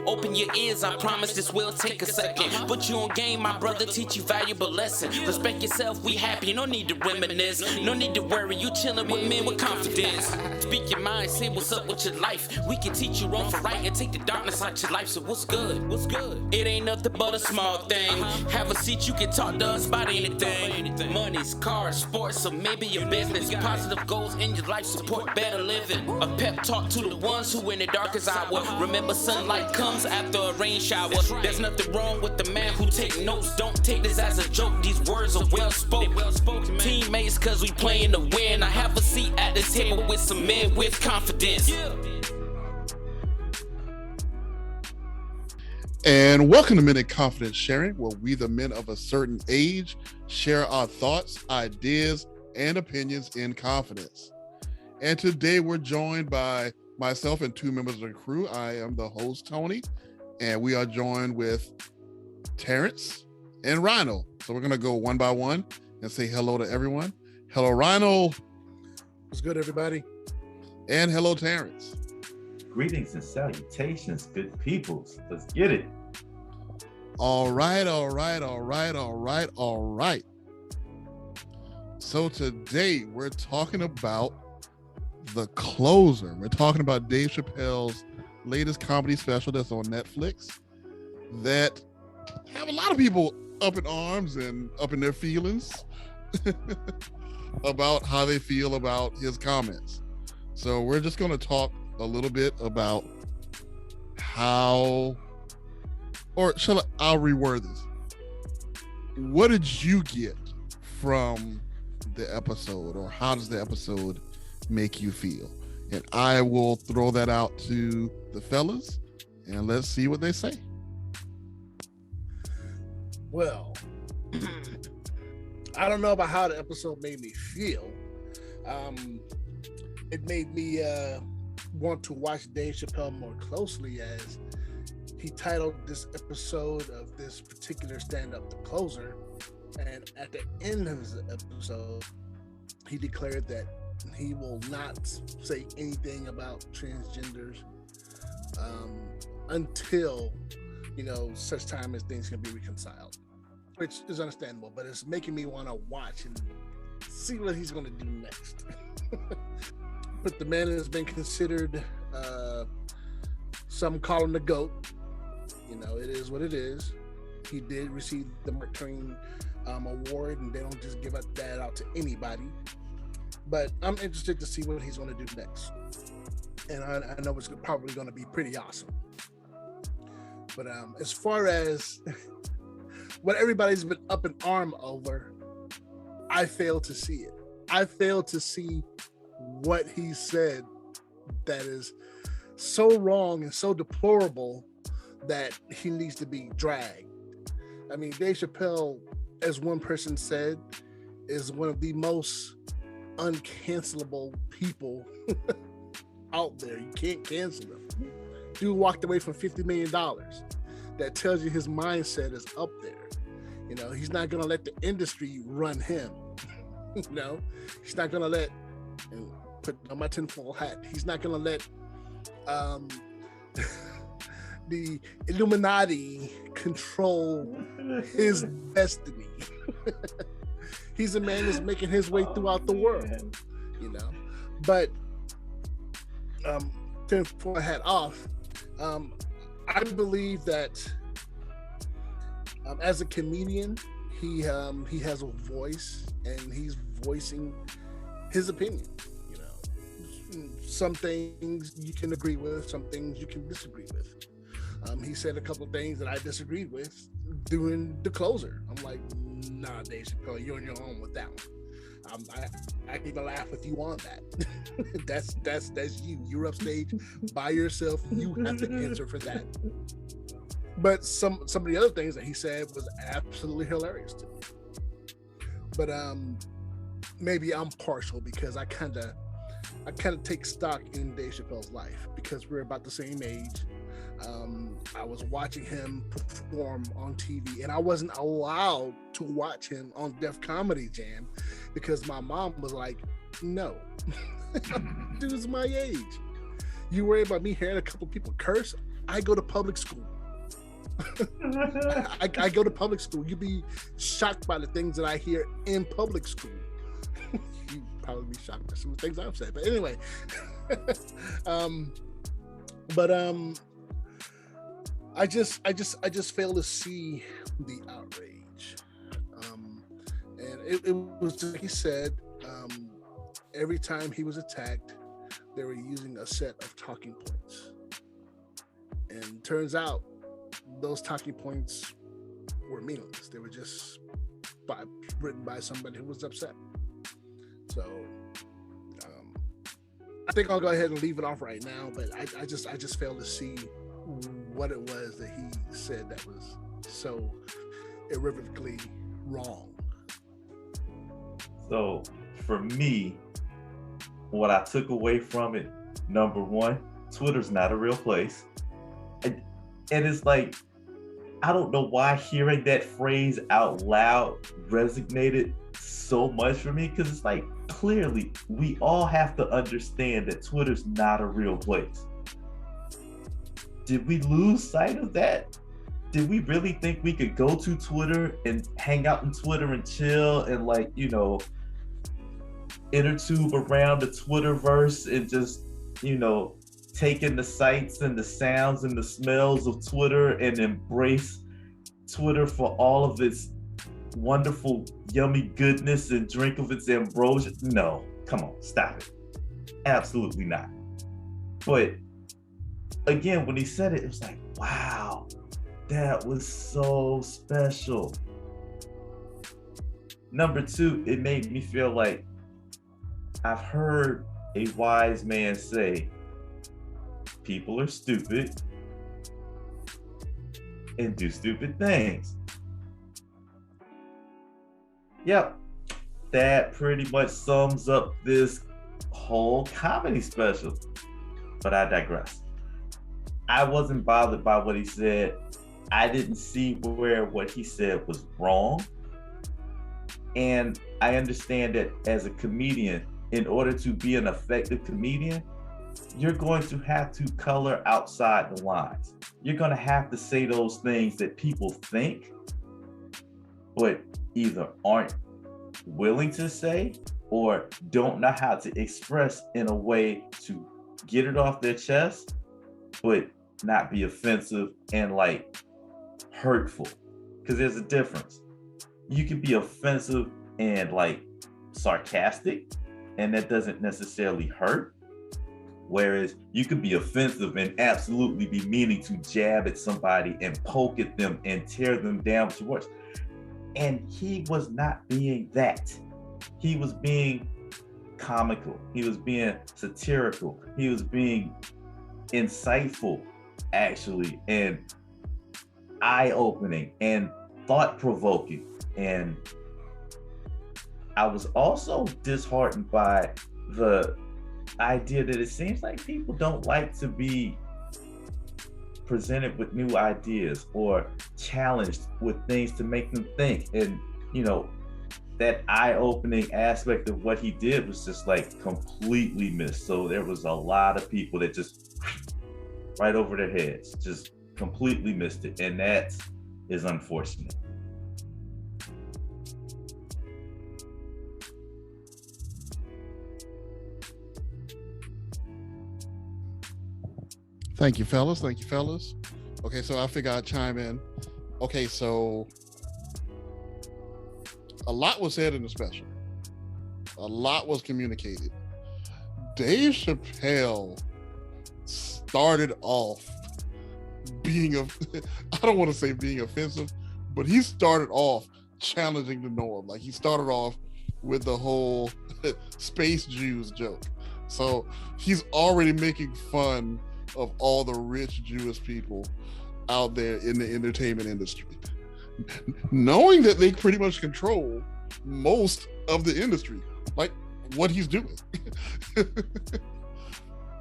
Open your ears, I promise this will take a second. Put you on game, my brother, teach you valuable lesson. Respect yourself, we happy, no need to reminisce. No need to worry, you chillin' with men with confidence. Speak your mind, say what's up with your life. We can teach you wrong for right and take the darkness out your life. So what's good? What's good? It ain't nothing but a small thing. Have a seat, you can talk to us about anything. Money's, cars, sports, or maybe your business. Positive goals in your life support better living. A pep talk to the ones who in the darkest hour. Remember, sunlight comes after a rain shower. There's nothing wrong with the man who take notes. Don't take this as a joke. These words are well spoken. Teammates, cause we playing to win. I have a seat at this table with some men with confidence. And welcome to Men in Confidence Sharing, where we, the men of a certain age, share our thoughts, ideas, and opinions in confidence. And today we're joined by myself and two members of the crew. I am the host, Tony, and we are joined with Terrence and Rhino. So we're going to go one by one and say hello to everyone. Hello, Rhino. What's good, everybody? And hello, Terrence. Greetings and salutations, good peoples. Let's get it. All right. So today we're talking about The Closer. We're talking about Dave Chappelle's latest comedy special that's on Netflix that have a lot of people up in arms and up in their feelings about how they feel about his comments. So we're just going to talk a little bit about how, or I'll reword this. What did you get from the episode, or how does the episode make you feel? And I will throw that out to the fellas and let's see what they say. Well, I don't know about how the episode made me feel. It made me want to watch Dave Chappelle more closely, as he titled this episode of this particular stand-up The Closer. And at the end of the episode, he declared that he will not say anything about transgenders until, such time as things can be reconciled, which is understandable, but it's making me want to watch and see what he's going to do next. But the man has been considered, some call him the GOAT. It is what it is. He did receive the Mark Twain award, and they don't just give that out to anybody. But I'm interested to see what he's going to do next. And I know it's probably going to be pretty awesome. But as far as what everybody's been up in arm over, I fail to see it. I fail to see what he said that is so wrong and so deplorable that he needs to be dragged. I mean, Dave Chappelle, as one person said, is one of the most uncancelable people out there. You can't cancel him. Dude walked away from $50 million. That tells you his mindset is up there. He's not going to let the industry run him. He's not going to let, and put on my tinfoil hat, he's not going to let the Illuminati control his destiny. He's a man that's making his way throughout the world, But tinfoil hat off, I believe that as a comedian, he has a voice, and he's voicing his opinion. Some things you can agree with, some things you can disagree with. He said a couple of things that I disagreed with during The Closer. I'm like, nah, Dave Chappelle, you're on your own with that one. I can even laugh with you on that. that's you. You're upstage by yourself. You have to answer for that. But some of the other things that he said was absolutely hilarious to me. But maybe I'm partial because I kind of take stock in Dave Chappelle's life because we're about the same age. I was watching him perform on TV, and I wasn't allowed to watch him on Def Comedy Jam because my mom was like, no, dude's my age. You worry about me hearing a couple people curse? I go to public school. I go to public school. You'd be shocked by the things that I hear in public school. You'd probably be shocked by some of the things I've said. But anyway, I just fail to see the outrage. And it was just like he said, every time he was attacked, they were using a set of talking points. And turns out those talking points were meaningless. They were just written by somebody who was upset. So I think I'll go ahead and leave it off right now, but I just fail to see what it was that he said that was so irrevocably wrong. So for me, what I took away from it, number one, Twitter's not a real place. And it's like, I don't know why hearing that phrase out loud resonated so much for me, because it's like, clearly, we all have to understand that Twitter's not a real place. Did we lose sight of that? Did we really think we could go to Twitter and hang out in Twitter and chill and, like, you know, inner tube around the Twitterverse and just, you know, take in the sights and the sounds and the smells of Twitter and embrace Twitter for all of its wonderful, yummy goodness and drink of its ambrosia? No, come on, stop it. Absolutely not. But again, when he said it, it was like, wow, that was so special. Number two, it made me feel like I've heard a wise man say, people are stupid and do stupid things. Yep, that pretty much sums up this whole comedy special. But I digress. I wasn't bothered by what he said. I didn't see where what he said was wrong. And I understand that as a comedian, in order to be an effective comedian, you're going to have to color outside the lines. You're going to have to say those things that people think, but either aren't willing to say or don't know how to express in a way to get it off their chest, but not be offensive and like hurtful. Because there's a difference. You can be offensive and like sarcastic, and that doesn't necessarily hurt. Whereas you could be offensive and absolutely be meaning to jab at somebody and poke at them and tear them down with your words. And he was not being that. He was being comical. He was being satirical. He was being insightful, actually, and eye-opening and thought-provoking. And I was also disheartened by the idea that it seems like people don't like to be presented with new ideas or challenged with things to make them think. And, you know, that eye-opening aspect of what he did was just like completely missed. So there was a lot of people that just right over their heads, just completely missed it. And that is unfortunate. Thank you, fellas. Thank you, fellas. Okay, so I figure I'd chime in. Okay, so a lot was said in the special. A lot was communicated. Dave Chappelle started off being I don't want to say being offensive, but he started off challenging the norm. Like, he started off with the whole space Jews joke. So he's already making fun of all the rich Jewish people out there in the entertainment industry, knowing that they pretty much control most of the industry, like what he's doing.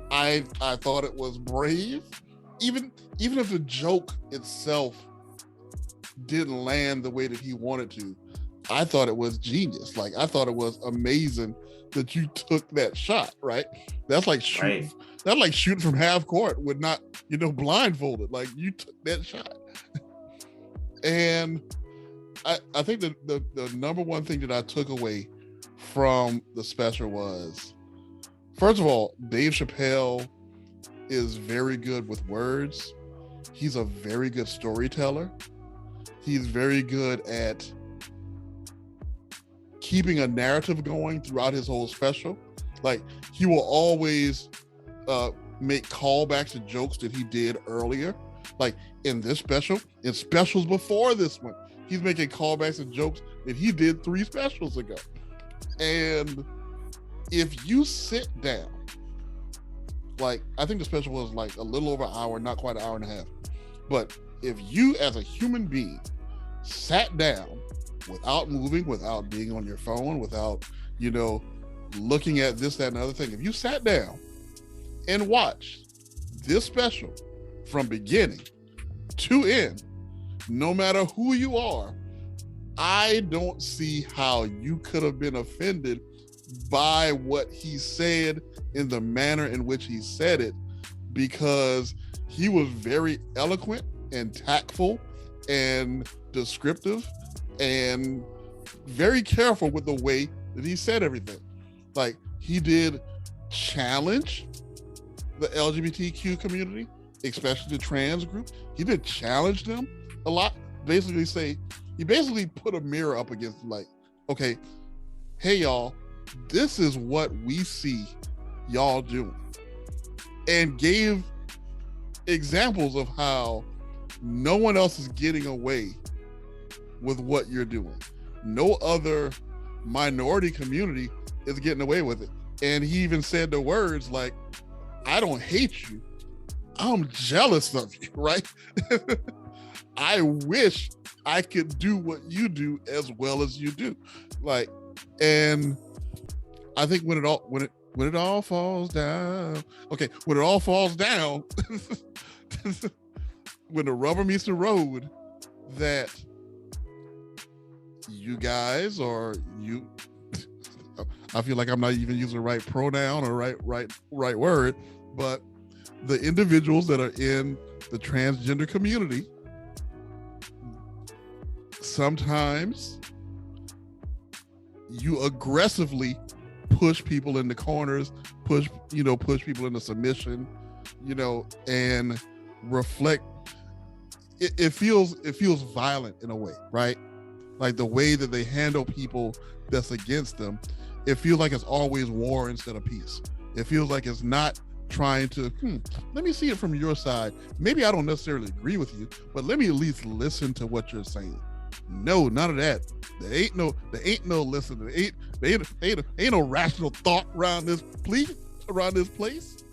I thought it was brave, even if the joke itself didn't land the way that he wanted to. I thought it was genius. Like, I thought it was amazing that you took that shot, right? That's like shooting, that's like shooting from half court with not, blindfolded. Like, you took that shot. And I think the number one thing that I took away from the special was, first of all, Dave Chappelle is very good with words. He's a very good storyteller. He's very good at keeping a narrative going throughout his whole special. Like, he will always make callbacks to jokes that he did earlier. Like in this special, in specials before this one, he's making callbacks to jokes that he did 3 specials ago. And if you sit down, like, I think the special was like a little over an hour, not quite an hour and a half. But if you as a human being sat down without moving, without being on your phone, without, looking at this, that, and the other thing, if you sat down and watched this special from beginning to end, no matter who you are, I don't see how you could have been offended by what he said in the manner in which he said it, because he was very eloquent and tactful and descriptive and very careful with the way that he said everything. Like, he did challenge the LGBTQ community, especially the trans group. He did challenge them a lot. He basically put a mirror up against, like, okay, hey y'all, this is what we see y'all doing, and gave examples of how no one else is getting away with what you're doing. No other minority community is getting away with it. And he even said the words like, I don't hate you, I'm jealous of you, right? I wish I could do what you do as well as you do. Like, and I think when it all falls down, when it all falls down, when the rubber meets the road, that you guys, or you, I feel like I'm not even using the right pronoun or right word, but the individuals that are in the transgender community, sometimes you aggressively push people into corners, push people into submission, and reflect. It feels violent in a way, right? Like the way that they handle people that's against them, it feels like it's always war instead of peace. It feels like it's not trying to, let me see it from your side. Maybe I don't necessarily agree with you, but let me at least listen to what you're saying. No, none of that. There ain't no listen. There ain't no rational thought around this place.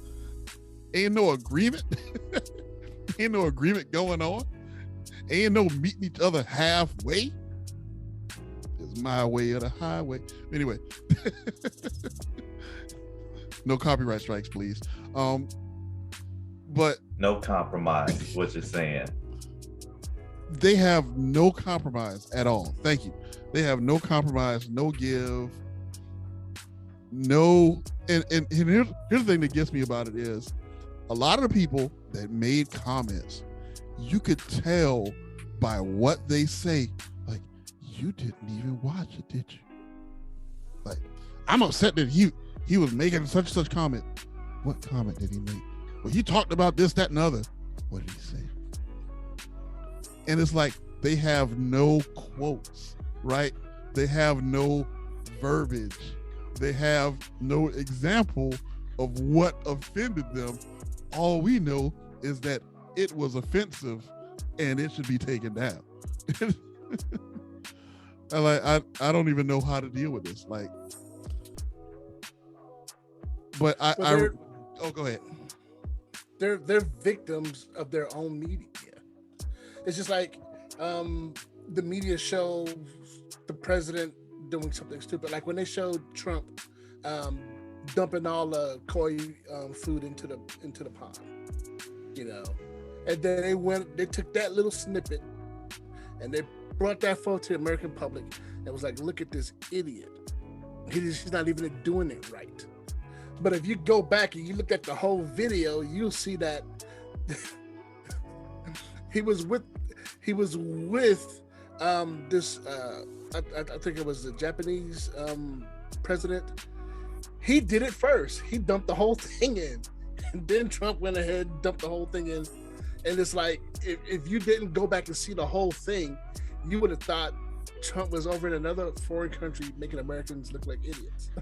Ain't no agreement. Ain't no agreement going on. Ain't no meeting each other halfway. It's my way or the highway. Anyway, no copyright strikes, please. But no compromise is what you're saying. They have no compromise at all. Thank you. They have no compromise, no give, no. And here's the thing that gets me about it is, a lot of the people that made comments, you could tell by what they say, like, you didn't even watch it, did you? Like, I'm upset that he was making such comment. What comment did he make? Well, he talked about this, that, and other. What did he say? And it's like, they have no quotes, right? They have no verbiage. They have no example of what offended them. All we know is that it was offensive and it should be taken down. I don't even know how to deal with this. Like, but go ahead. They're victims of their own media. It's just like the media shows the president doing something stupid. Like when they showed Trump dumping all the koi food into the pond, and then they took that little snippet and they brought that photo to the American public and was like, look at this idiot. He's not even doing it right. But if you go back and you look at the whole video, you'll see that he was with this I think it was the Japanese president. He did it first. He dumped the whole thing in, and then Trump went ahead and dumped the whole thing in. And it's like, if you didn't go back and see the whole thing, you would have thought Trump was over in another foreign country making Americans look like idiots.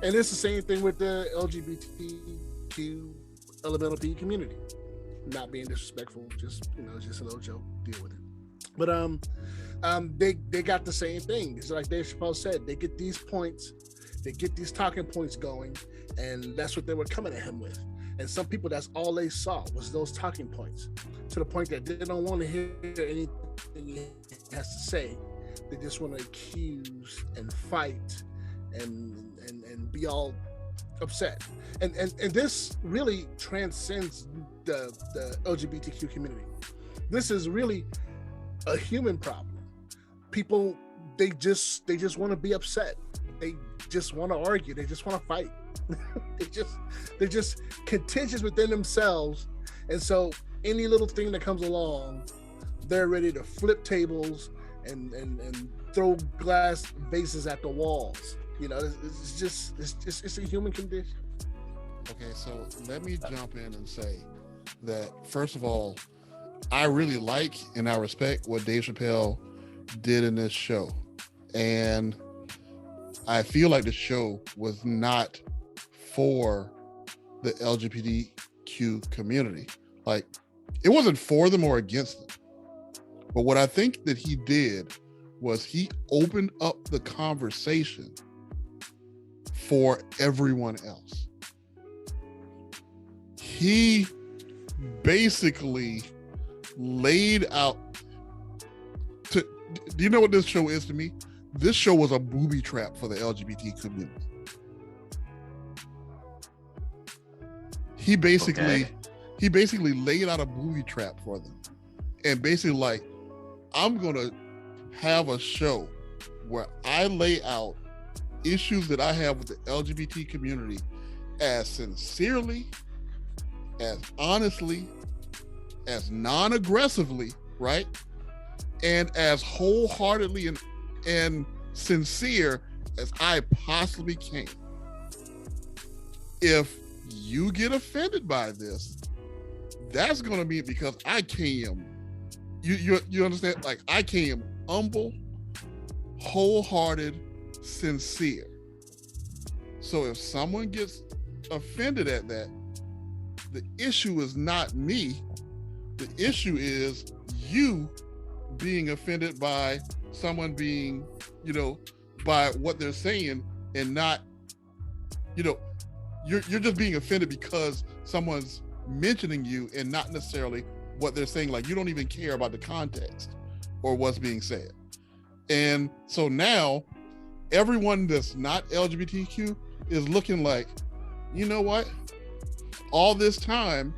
And it's the same thing with the LGBTQ LMNOP community. Not being disrespectful, just just a little joke. Deal with it. But they got the same thing. It's like Dave Chappelle said. They get these points, they get these talking points going, and that's what they were coming at him with. And some people, that's all they saw was those talking points, to the point that they don't want to hear anything he has to say. They just want to accuse and fight and be all upset. And this really transcends the LGBTQ community. This is really a human problem. People, they just want to be upset. They just want to argue. They just want to fight. they're just contentious within themselves, and so any little thing that comes along, they're ready to flip tables and throw glass vases at the walls. It's a human condition. Okay, so let me jump in and say that, first of all, I really like and I respect what Dave Chappelle did in this show, and I feel like the show was not for the LGBTQ community. Like, it wasn't for them or against them. But what I think that he did was he opened up the conversation for everyone else. He basically laid out do you know what this show is to me? This show was a booby trap for the LGBT community. He basically laid out a booby trap for them, and basically like, I'm gonna have a show where I lay out issues that I have with the LGBT community as sincerely, as honestly, as non-aggressively, right? And as wholeheartedly and sincere as I possibly can. If you get offended by this, that's going to be because I came, you understand? Like, I came humble, wholehearted, sincere. So if someone gets offended at that, the issue is not me. The issue is you being offended by someone being, by what they're saying, and not, you're just being offended because someone's mentioning you and not necessarily what they're saying. Like, you don't even care about the context or what's being said. And so now everyone that's not LGBTQ is looking like, you know what? All this time,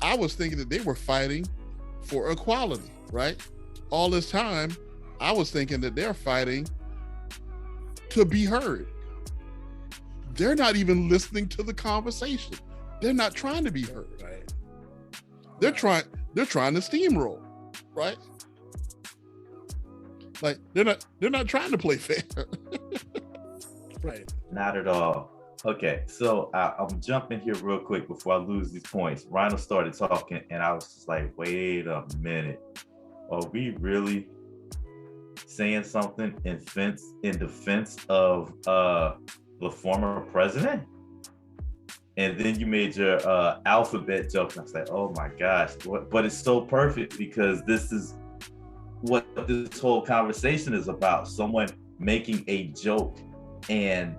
I was thinking that they were fighting for equality, right? All this time, I was thinking that they're fighting to be heard. They're not even listening to the conversation. They're not trying to be heard. Right. They're trying to steamroll, right? Like, they're not trying to play fair. Right. Not at all. Okay, so I'm jumping here real quick before I lose these points. Rhino started talking, and I was just like, wait a minute. Are we really saying something in defense of the former president? And then you made your alphabet joke, and I was like, oh my gosh. But it's so perfect, because this is what this whole conversation is about. Someone making a joke and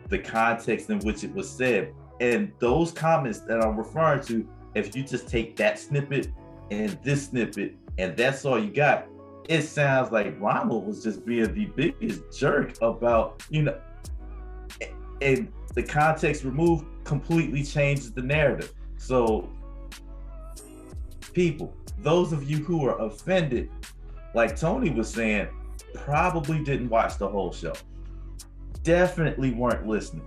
the context in which it was said. And those comments that I'm referring to, if you just take that snippet and this snippet and that's all you got, it sounds like Ronald was just being the biggest jerk about, and the context removed completely changes the narrative. So people, those of you who are offended like Tony was saying, probably didn't watch the whole show. Definitely weren't listening.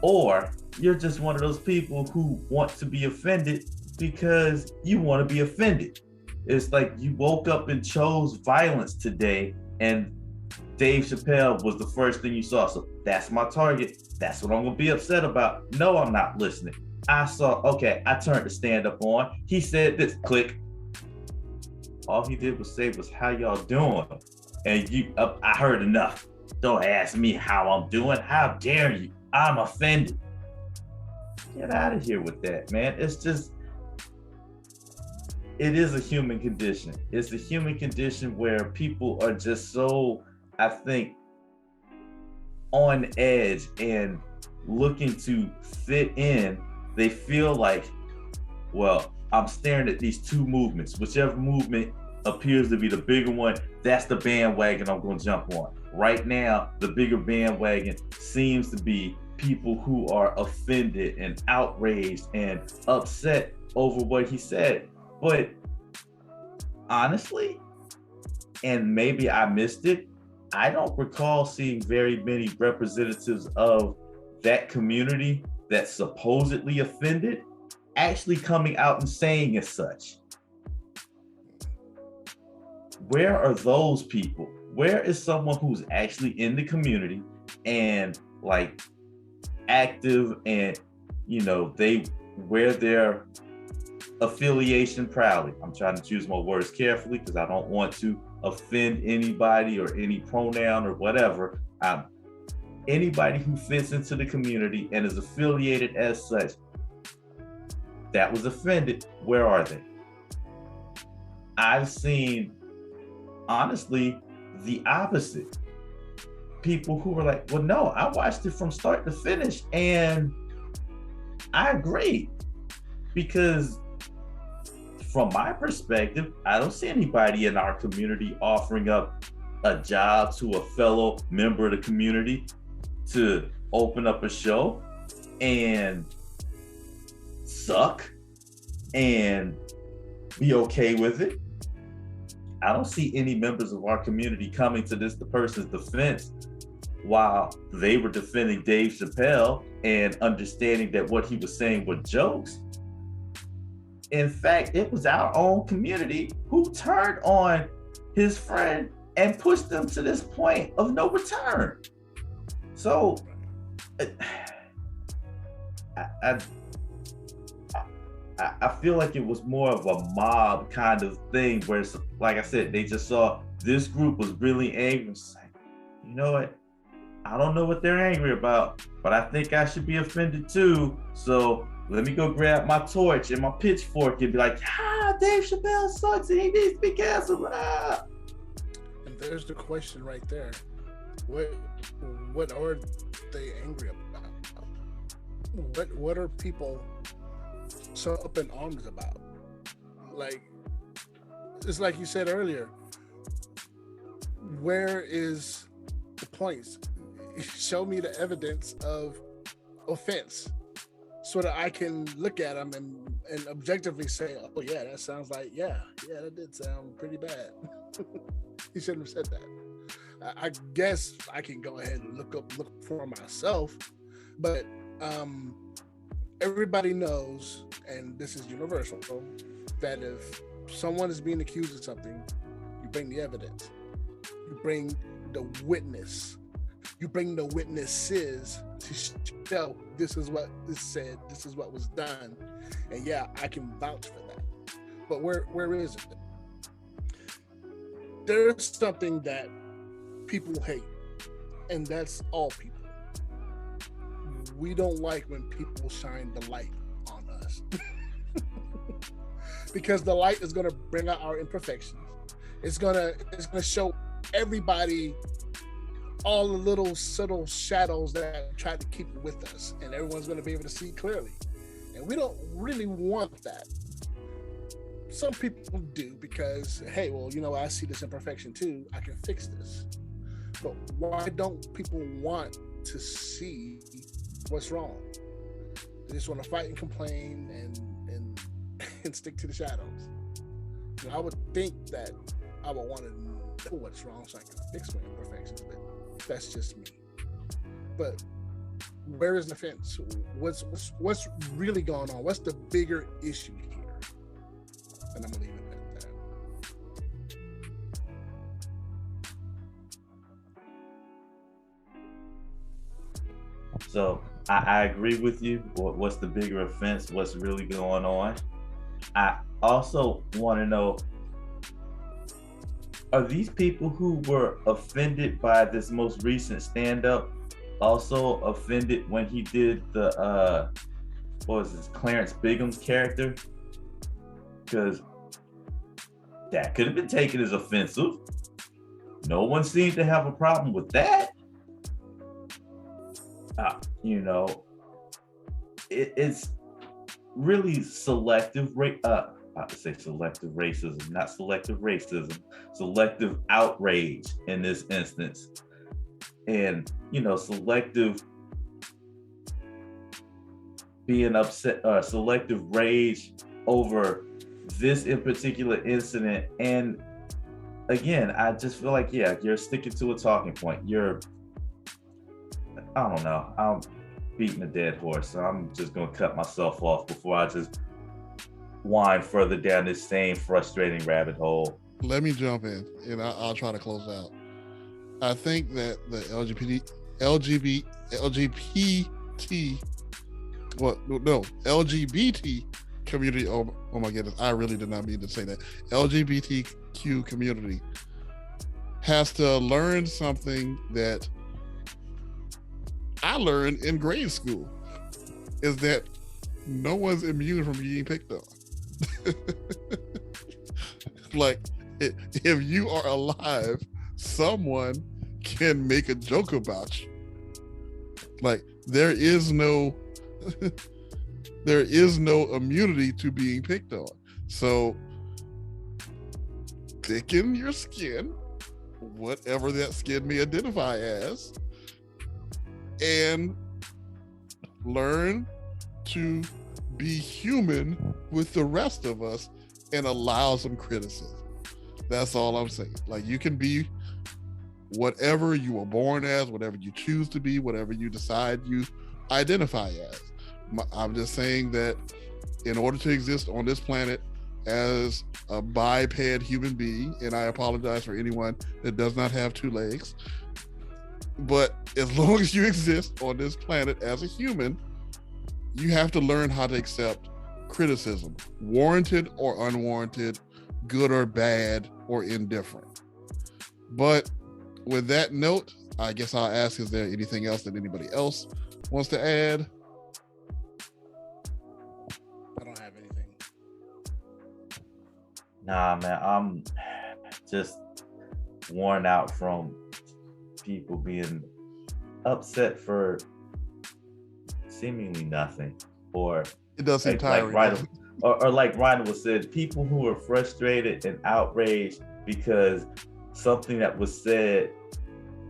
Or you're just one of those people who want to be offended because you want to be offended. It's like you woke up and chose violence today, and Dave Chappelle was the first thing you saw. So that's my target. That's what I'm going to be upset about. No, I'm not listening. I saw, okay, I turned the stand up on. He said this, click. All he did was say was, how y'all doing? And I heard enough. Don't ask me how I'm doing. How dare you? I'm offended. Get out of here with that, man. It's just, it is a human condition. It's a human condition where people are just so, I think, on edge and looking to fit in. They feel like, well, I'm staring at these two movements. Whichever movement appears to be the bigger one, that's the bandwagon I'm going to jump on. Right now, the bigger bandwagon seems to be people who are offended and outraged and upset over what he said. But honestly, and maybe I missed it, I don't recall seeing very many representatives of that community that's supposedly offended actually coming out and saying as such. Where are those people? Where is someone who's actually in the community and like active and, you know, they wear their affiliation proudly? I'm trying to choose my words carefully because I don't want to offend anybody or any pronoun or whatever. Anybody who fits into the community and is affiliated as such that was offended, where are they? I've seen, honestly, the opposite. People who were like, well, no, I watched it from start to finish and I agree. Because from my perspective, I don't see anybody in our community offering up a job to a fellow member of the community to open up a show and suck and be okay with it. I don't see any members of our community coming to the person's defense while they were defending Dave Chappelle and understanding that what he was saying were jokes. In fact, it was our own community who turned on his friend and pushed them to this point of no return. So I feel like it was more of a mob kind of thing where, like I said, they just saw this group was really angry. It's like, you know what? I don't know what they're angry about, but I think I should be offended too. So let me go grab my torch and my pitchfork and be like, Dave Chappelle sucks and he needs to be canceled. And there's the question right there. What are they angry about? What are people so up in arms about? Like, it's like you said earlier, where is the points? Show me the evidence of offense so that I can look at them and objectively say, oh yeah, that sounds like, yeah, that did sound pretty bad. He shouldn't have said that. I guess I can go ahead and look for myself, but everybody knows, and this is universal, that if someone is being accused of something, you bring the evidence, you bring the witness, you bring the witnesses to show this is what is said, this is what was done, and yeah, I can vouch for that. But where is it? There's something that people hate, and that's all people. We don't like when people shine the light on us because the light is going to bring out our imperfections. It's going to show everybody all the little subtle shadows that try to keep it with us, and everyone's going to be able to see clearly. And we don't really want that. Some people do because, hey, well, you know, I see this imperfection too. I can fix this. But why don't people want to see what's wrong? They just want to fight and complain and stick to the shadows. You know, I would think that I would want to know what's wrong so I can fix my imperfections, but that's just me. But where is the offense? What's really going on? What's the bigger issue here? And I'm gonna leave it at that. So I agree with you. What's the bigger offense? What's really going on? I also want to know, are these people who were offended by this most recent stand-up also offended when he did the what was this, Clarence Bigham's character? Because that could have been taken as offensive. No one seemed to have a problem with that. You know, it's really selective about to say selective racism, not selective racism, selective outrage in this instance. And, you know, selective being upset, selective rage over this in particular incident. And again, I just feel like, yeah, you're sticking to a talking point. I don't know, I'm beating a dead horse, so I'm just gonna cut myself off before I just wind further down this same frustrating rabbit hole. Let me jump in, and I'll try to close out. I think that the LGBT community, oh my goodness, I really did not mean to say that. LGBTQ community has to learn something that I learned in grade school, is that no one's immune from being picked on. Like, if you are alive, someone can make a joke about you. Like, there is no immunity to being picked on. So thicken your skin, whatever that skin may identify as, and learn to be human with the rest of us and allow some criticism. That's all I'm saying. Like, you can be whatever you were born as, whatever you choose to be, whatever you decide you identify as. I'm just saying that in order to exist on this planet as a biped human being, and I apologize for anyone that does not have two legs, but as long as you exist on this planet as a human, you have to learn how to accept criticism, warranted or unwarranted, good or bad or indifferent. But with that note, I guess I'll ask, is there anything else that anybody else wants to add? I don't have anything. Nah, man, I'm just worn out from people being upset for seemingly nothing, or it does seem tiring. Like Ryan was said, people who are frustrated and outraged because something that was said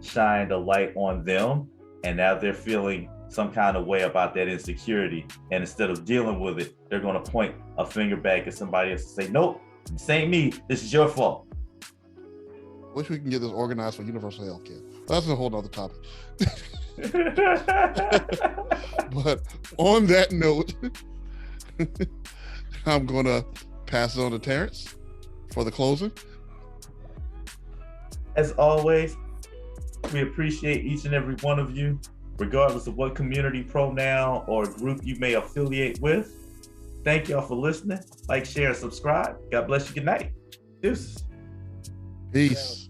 shined a light on them, and now they're feeling some kind of way about that insecurity, and instead of dealing with it, they're going to point a finger back at somebody else and say, nope, this ain't me, this is your fault. Wish we can get this organized for universal health care. That's a whole nother topic. But on that note, I'm going to pass it on to Terrence for the closing. As always, we appreciate each and every one of you, regardless of what community, pronoun, or group you may affiliate with. Thank y'all for listening. Like, share, and subscribe. God bless you. Good night. Deuces. Peace.